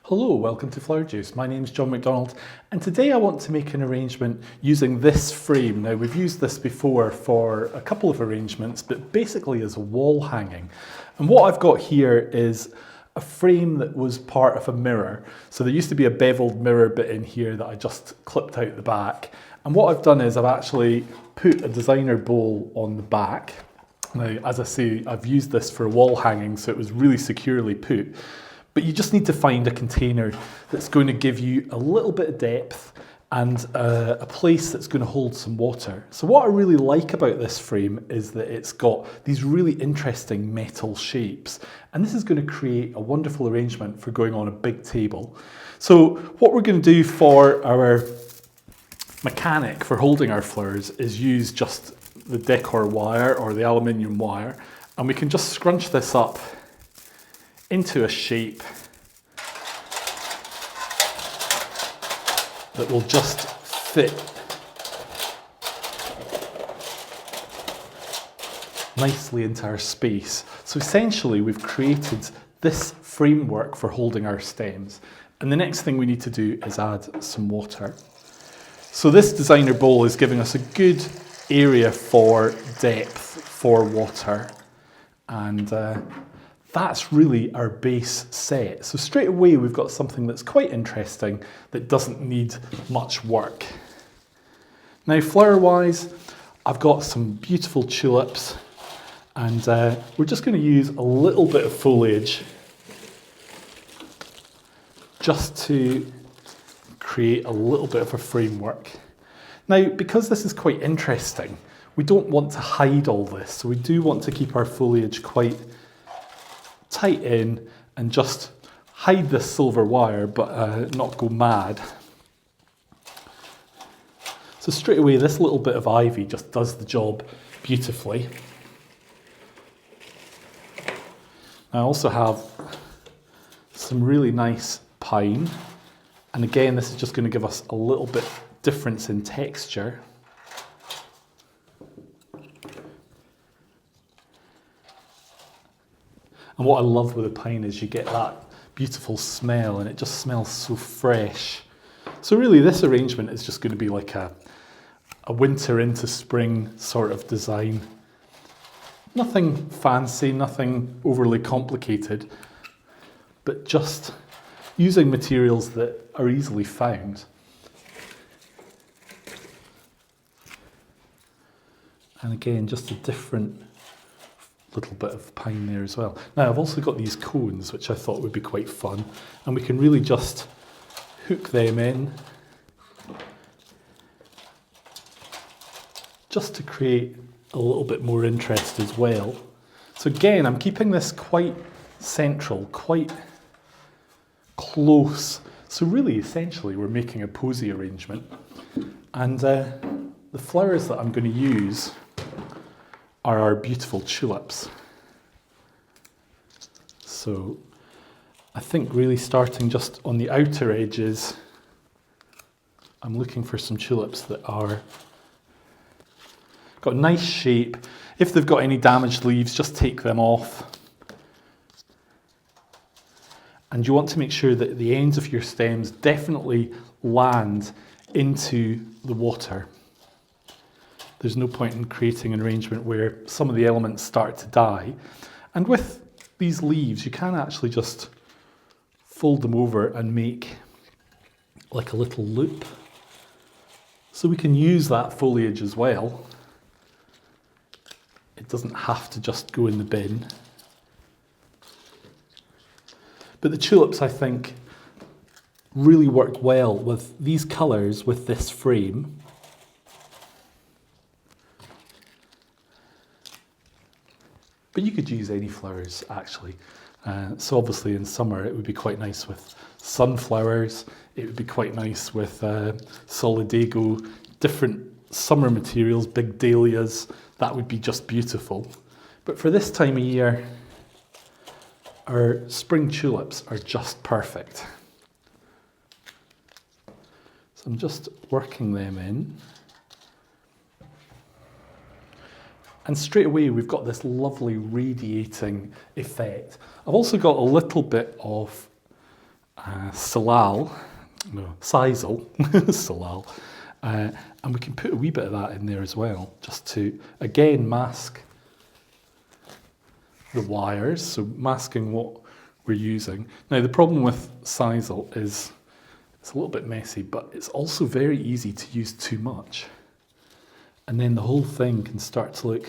Hello, welcome to Flower Juice. My name's John McDonald and today I want to make an arrangement using this frame. Now we've used this before for a couple of arrangements, but basically as a wall hanging. And what I've got here is a frame that was part of a mirror. So there used to be a beveled mirror bit in here that I just clipped out the back. And what I've done is I've actually put a designer bowl on the back. Now, as I say, I've used this for wall hanging, so it was really securely put. But you just need to find a container that's going to give you a little bit of depth and a place that's going to hold some water. So what I really like about this frame is that it's got these really interesting metal shapes. And this is going to create a wonderful arrangement for going on a big table. So what we're going to do for our mechanic for holding our flowers is use just the decor wire or the aluminium wire. And we can just scrunch this up into a shape that will just fit nicely into our space. So essentially we've created this framework for holding our stems. And the next thing we need to do is add some water. So this designer bowl is giving us a good area for depth for water. And that's really our base set. So straight away we've got something that's quite interesting that doesn't need much work. Now flower wise, I've got some beautiful tulips and we're just going to use a little bit of foliage just to create a little bit of a framework. Now because this is quite interesting, we don't want to hide all this, so we do want to keep our foliage quite tight in and just hide this silver wire but not go mad. So straight away this little bit of ivy just does the job beautifully. I also have some really nice pine, and again this is just going to give us a little bit difference in texture. And what I love with the pine is you get that beautiful smell and it just smells so fresh. So really this arrangement is just going to be like a winter into spring sort of design. Nothing fancy, nothing overly complicated, but just using materials that are easily found. And again, just a different little bit of pine there as well. Now I've also got these cones which I thought would be quite fun, and we can really just hook them in just to create a little bit more interest as well. So again, I'm keeping this quite central, quite close. So really essentially we're making a posy arrangement, and the flowers that I'm going to use are our beautiful tulips. So I think really starting just on the outer edges, I'm looking for some tulips that are got a nice shape. If they've got any damaged leaves, just take them off. And you want to make sure that the ends of your stems definitely land into the water. There's no point in creating an arrangement where some of the elements start to die. And with these leaves, you can actually just fold them over and make like a little loop. So we can use that foliage as well. It doesn't have to just go in the bin. But the tulips, I think, really work well with these colours, with this frame. But you could use any flowers actually. So obviously in summer it would be quite nice with sunflowers, it would be quite nice with solidago, different summer materials, big dahlias, that would be just beautiful. But for this time of year, our spring tulips are just perfect. So I'm just working them in. And straight away we've got this lovely radiating effect. I've also got a little bit of sisal, sisal, and we can put a wee bit of that in there as well, just to, again, mask the wires, so masking what we're using. Now, the problem with sisal is it's a little bit messy, but it's also very easy to use too much. And then the whole thing can start to look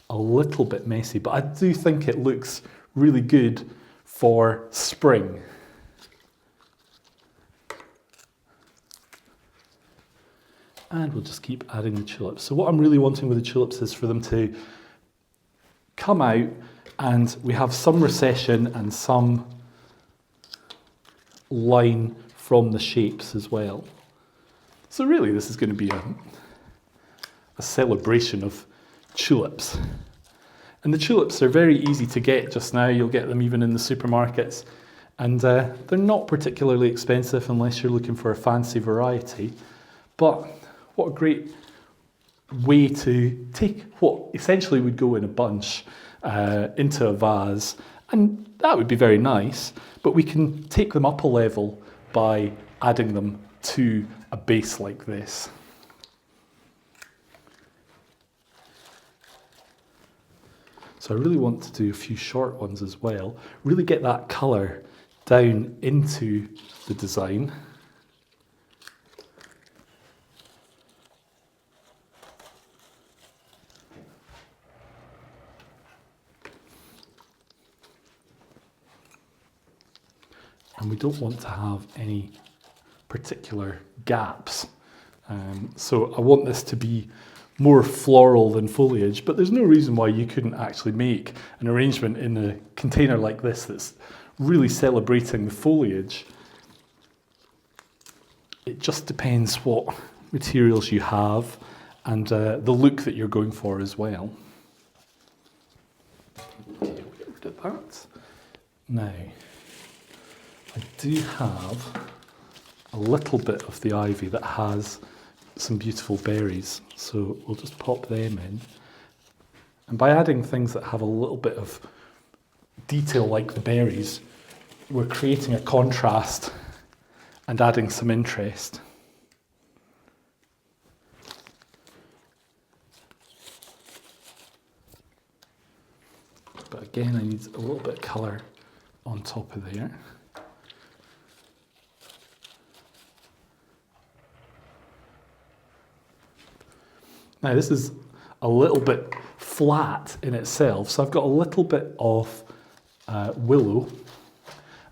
a little bit messy, but I do think it looks really good for spring. And we'll just keep adding the tulips. So what I'm really wanting with the tulips is for them to come out and we have some recession and some line from the shapes as well. So really this is going to be a celebration of tulips. And the tulips are very easy to get just now. You'll get them even in the supermarkets. And they're not particularly expensive unless you're looking for a fancy variety. But what a great way to take what essentially would go in a bunch into a vase. And that would be very nice, but we can take them up a level by adding them to a base like this. So I really want to do a few short ones as well, really get that colour down into the design. And we don't want to have any particular gaps. So I want this to be more floral than foliage, but there's no reason why you couldn't actually make an arrangement in a container like this that's really celebrating the foliage. It just depends what materials you have and the look that you're going for as well. Okay, we'll get rid of that. Now, I do have a little bit of the ivy that has some beautiful berries, so we'll just pop them in. And by adding things that have a little bit of detail like the berries, we're creating a contrast and adding some interest. But again, I need a little bit of colour on top of there. Now this is a little bit flat in itself, so I've got a little bit of willow,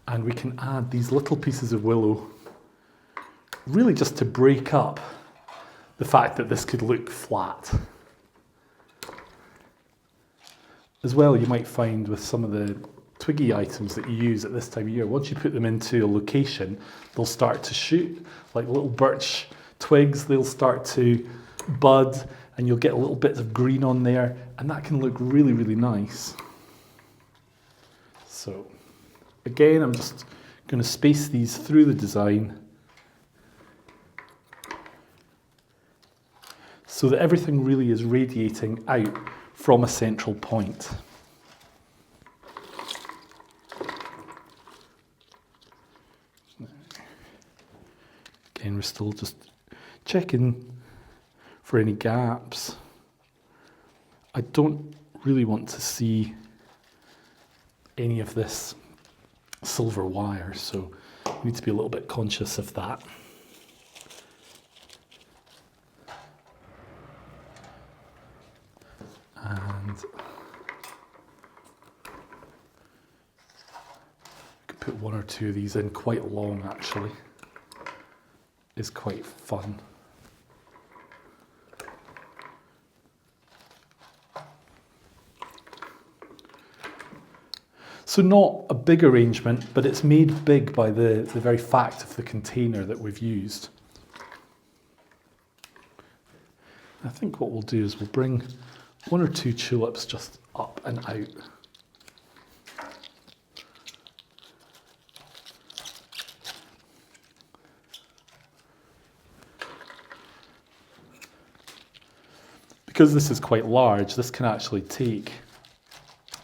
and we can add these little pieces of willow really just to break up the fact that this could look flat. As well, you might find with some of the twiggy items that you use at this time of year, once you put them into a location, they'll start to shoot, like little birch twigs, they'll start to bud, and you'll get a little bit of green on there, and that can look really, really nice. So again, I'm just going to space these through the design so that everything really is radiating out from a central point. Again, we're still just checking for any gaps. I don't really want to see any of this silver wire, so we need to be a little bit conscious of that. And we could put one or two of these in quite long, actually. It's quite fun. So not a big arrangement, but it's made big by the very fact of the container that we've used. I think what we'll do is we'll bring one or two tulips just up and out. Because this is quite large, this can actually take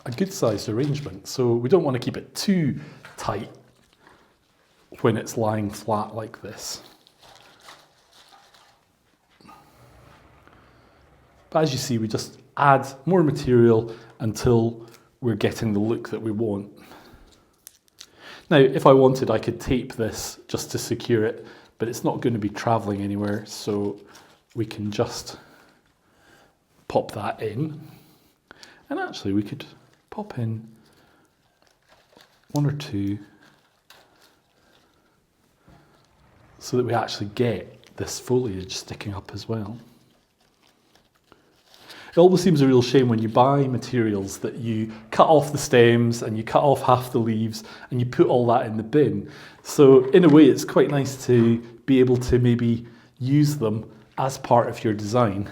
a good sized arrangement, so we don't want to keep it too tight, when it's lying flat like this. But as you see, we just add more material until we're getting the look that we want. Now, if I wanted, I could tape this just to secure it, but it's not going to be traveling anywhere, so we can just pop that in. And actually, we could pop in one or two so that we actually get this foliage sticking up as well. It always seems a real shame when you buy materials that you cut off the stems and you cut off half the leaves and you put all that in the bin. So in a way, it's quite nice to be able to maybe use them as part of your design.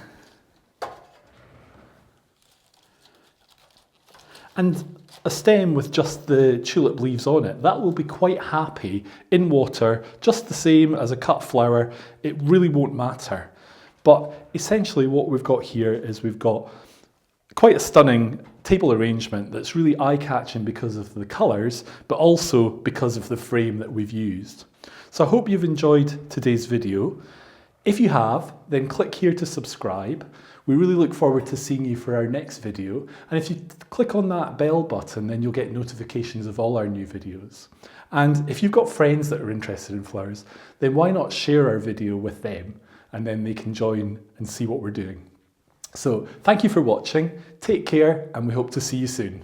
And a stem with just the tulip leaves on it, that will be quite happy in water, just the same as a cut flower. It really won't matter. But essentially what we've got here is we've got quite a stunning table arrangement that's really eye-catching because of the colours, but also because of the frame that we've used. So I hope you've enjoyed today's video. If you have, then click here to subscribe. We really look forward to seeing you for our next video. And if you click on that bell button, then you'll get notifications of all our new videos. And if you've got friends that are interested in flowers, then why not share our video with them? And then they can join and see what we're doing. So thank you for watching, take care, and we hope to see you soon.